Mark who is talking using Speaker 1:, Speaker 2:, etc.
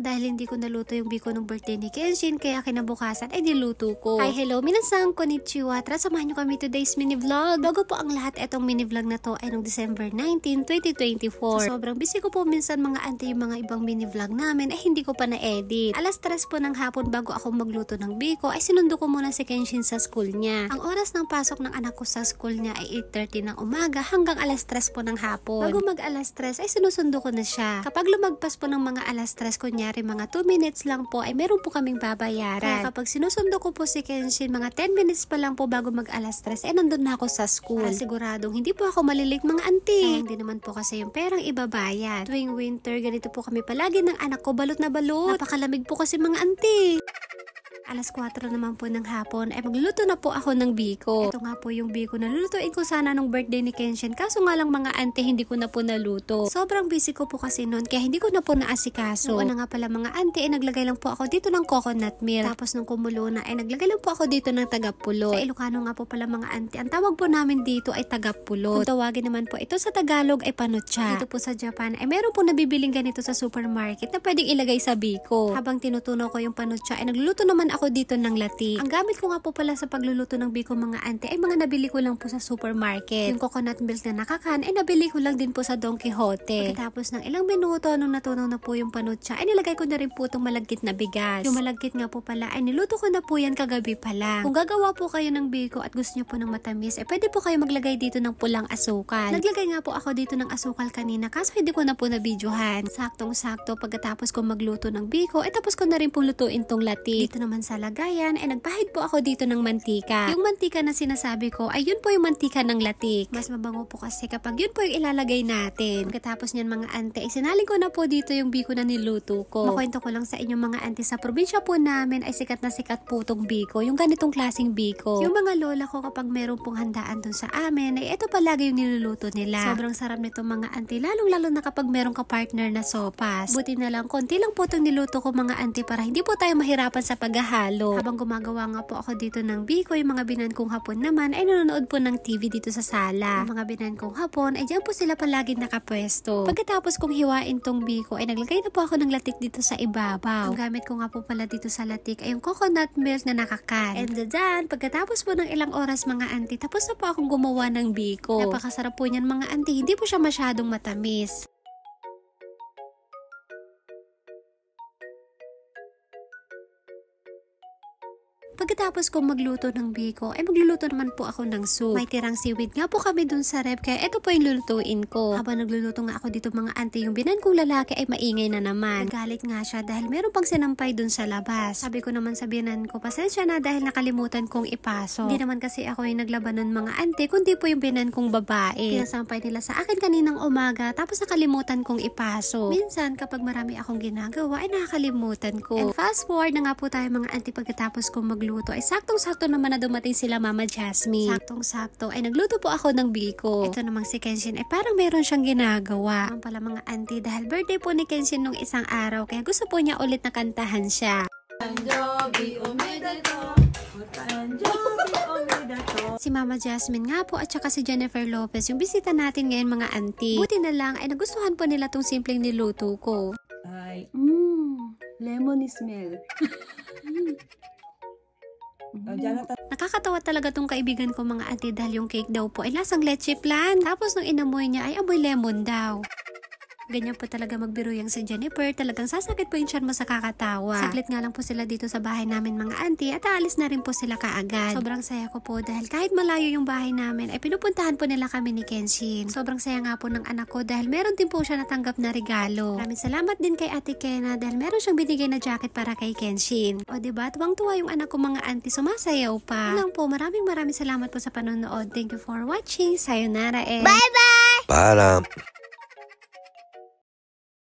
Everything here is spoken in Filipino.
Speaker 1: dahil hindi ko naluto yung biko ng birthday ni Kenshin, kaya kinabukasan ay niluto ko. Hi, hello, minasan, konnichiwa. Tara, samahan nyo kami today's mini vlog. Bago po ang lahat, etong mini vlog na to ay noong December 19, 2024. So, sobrang busy ko po minsan mga ante yung mga ibang mini vlog namin ay hindi ko pa na-edit. Alas 3 po ng hapon bago ako magluto ng biko ay sinundo ko muna si Kenshin sa school niya. Ang oras ng pasok ng anak ko sa school niya ay 8:30 ng umaga hanggang alas 3 po ng hapon. Bago mag alas 3 ay sinusundo ko na siya. Kapag lumagpas po ng mga alas 3, kunyari mga 2 minutes lang po ay meron po kaming babayaran. Kaya kapag sinusundo ko po si Kenshin, mga 10 minutes pa lang po bago mag alas 3 ay nandun na ako sa school. Para siguradong hindi po ako malilate mga auntie. Hindi naman po kasi yung perang ibabayad. Tuwing winter, ganito po kami palagi ng anak ko, balot na balot. Napakalamig po kasi mga auntie. Alas 4 naman po ng hapon ay magluluto na po ako ng biko. Ito nga po yung biko na lulutuin ko sana nung birthday ni Kenshin, kaso nga lang mga ante hindi ko na po naluto. Sobrang busy ko po kasi noon kaya hindi ko na po naasikaso. Noon nga pala mga ante ay naglagay lang po ako dito ng coconut milk. Tapos nung kumulo na ay naglagay lang po ako dito ng tagapulot. Sa Ilocano nga po pala mga ante, ang tawag po namin dito ay tagapulot. Kung tawagin naman po ito sa Tagalog ay panutsa. Dito po sa Japan ay meron po nabibiling ganito sa supermarket na pwedeng ilagay sa biko. Habang tinutunaw ko yung panutsa ay nagluluto naman ako dito ng latik. Ang gamit ko nga po pala sa pagluluto ng biko mga ante ay mga nabili ko lang po sa supermarket. Yung coconut milk na nakakan ay nabili ko lang din po sa Don Quixote. Pagkatapos ng ilang minuto nung natunaw na po yung panutsa ay nilagay ko na rin po itong malagkit na bigas. Yung malagkit nga po pala ay niluto ko na po yan kagabi pa lang. Kung gagawa po kayo ng biko at gusto nyo po ng matamis ay pwede po kayo maglagay dito ng pulang asukal. Naglagay nga po ako dito ng asukal kanina kaso hindi ko na po nabidyohan. Saktong-sakto pagkatapos ko magluto ng biko ay tapos ko na rin pong lutuin tong latik. Dito naman sa lagayan ay nagpahid po ako dito ng mantika. Yung mantika na sinasabi ko ay yun po yung mantika ng latik. Mas mabango po kasi kapag yun po yung ilalagay natin. Pagkatapos niyan mga ante ay sinalin ko na po dito yung biko na niluto ko. Makwento ko lang sa inyo mga ante, sa probinsya po namin ay sikat na sikat po tong biko. Yung ganitong klaseng biko. Yung mga lola ko kapag meron pong handaan dun sa amin ay ito palagi yung niluluto nila. Sobrang sarap nito mga ante, lalong-lalo na kapag meron ka partner na sopas. Buti na lang konti lang po itong niluto ko mga ante para hindi po tayo mahirapan sa paghahalo. Habang gumagawa nga po ako dito ng biko, yung mga binan kong hapon naman ay nanonood po ng TV dito sa sala. Yung mga binan kong hapon ay dyan po sila palagi nakapwesto. Pagkatapos kong hiwain tong biko ay naglagay na po ako ng latik dito sa ibabaw. Ang gamit ko nga po pala dito sa latik ay yung coconut milk na nakakan. And dyan, pagkatapos po ng ilang oras mga auntie, tapos na po akong gumawa ng biko. Napakasarap po niyan mga auntie, hindi po siya masyadong matamis. Pagkatapos kong magluto ng biko, ay magluluto naman po ako ng soup. May tirang seaweed nga po kami dun sa rep, kaya ito po yung lulutuin ko. Habang nagluluto nga ako dito mga ante, yung binan kong lalaki ay maingay na naman. Nagalit nga siya dahil meron pang sinampay dun sa labas. Sabi ko naman sa binan ko, pasensya na dahil nakalimutan kong ipasok. Hindi naman kasi ako yung naglabanan mga ante, kundi po yung binan kong babae. Pinasampay nila sa akin kaninang umaga, tapos nakalimutan kong ipasok. Minsan kapag marami akong ginagawa, ay nakakalimutan ko. And fast forward na nga po tayo mga ante, pagkatapos kong magluto ay saktong-sakto naman na dumating sila Mama Jasmine. Saktong-sakto ay nagluto po ako ng biko. Ito namang si Kenshin ay parang meron siyang ginagawa. Ang pala mga auntie, dahil birthday po ni Kenshin nung isang araw kaya gusto po niya ulit na kantahan siya. Si Mama Jasmine nga po at saka si Jennifer Lopez yung bisita natin ngayon mga auntie. Buti na lang ay nagustuhan po nila tong simpleng niluto ko.
Speaker 2: Ay, lemon smell.
Speaker 1: Nakakatawa talaga tong kaibigan ko mga ate dahil yung cake daw po ay lasang leche flan. Tapos nung inamoy niya ay amoy lemon daw. Ganyan po talaga magbiro yang si Jennifer. Talagang sasakit po yung tiyan mo sa kakatawa. Saglit nga lang po sila dito sa bahay namin mga auntie at aalis na rin po sila kaagad. Sobrang saya ko po dahil kahit malayo yung bahay namin ay pinupuntahan po nila kami ni Kenshin. Sobrang saya nga po ng anak ko dahil meron din po siya natanggap na regalo. Maraming salamat din kay Ate Kena dahil meron siyang binigay na jacket para kay Kenshin. O diba, tuwang-tuwa yung anak ko mga auntie, sumasayaw pa. Yun lang po, maraming salamat po sa panonood. Thank you for watching. Sayonara and
Speaker 3: Bye-bye!
Speaker 4: Paalam!